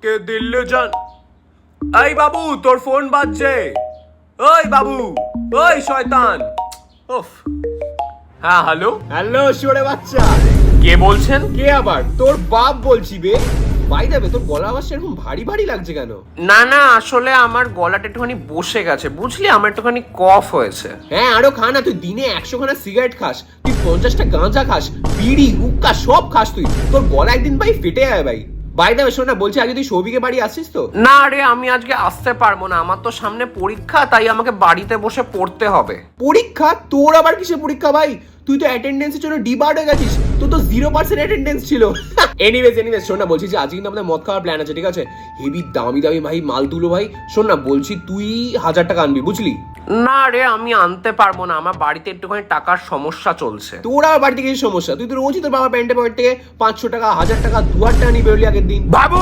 কে দিল্লি যান। এই বাবু তোর ফোন বাজছে। ওই বাবু, ওই শয়তান। উফ। হ্যাঁ হ্যালো, হ্যালো শুয়োরে বাচ্চা। কে বলছেন? কে আবার? তোর বাপ বলছি বে। ভাই দেবে তোর গলা আওয়াজ এরকম ভারী ভারী লাগছে কেন? না না, আসলে আমার গলাটা একটুখানি বসে গেছে বুঝলি, আমার একটুখানি কফ হয়েছে। হ্যাঁ আরো খা না, তুই দিনে 100 খানা সিগারেট খাস, তুই 50টা গাঁজা খাস, বিড়ি হুক্কা সব খাস তুই, তোর গলা একদিন ভাই ফেটে যায় ভাই। ভাই দেবে শোন না, বলছি আগে তুই সৌভিকের বাড়ি আসছিস তো? না রে, আমি আজকে আসতে পারবো না, আমার তো সামনে পরীক্ষা, তাই আমাকে বাড়িতে বসে পড়তে হবে। পরীক্ষা? তোর আবার কিসে পরীক্ষা ভাই? তুই তো অ্যাটেন্ডেন্সের জন্য ডিবার্ড হয়ে গেছিস, তোর তো 0% অ্যাটেন্ডেন্স ছিল। এনিওয়েজ শোন না, বলছি যে আজকে কিন্তু আমাদের মদ খাওয়ার প্ল্যান আছে, ঠিক আছে? হেভি দামি দামি ভাই মাল তুলো ভাই। শোন না, বলছি তুই 1000 টাকা আনবি বুঝলি? না রে, আমি আনতে পারবো না, আমার বাড়িতে একটুখানি টাকার সমস্যা চলছে। তোর আর বাড়িতে কিছু সমস্যা? তুই তো রোজই তোর বাবার প্যান্টে পকেট থেকে 500 টাকা 1000 টাকা 2000 টাকা নিয়ে বেরোলি আগের দিন। বাবু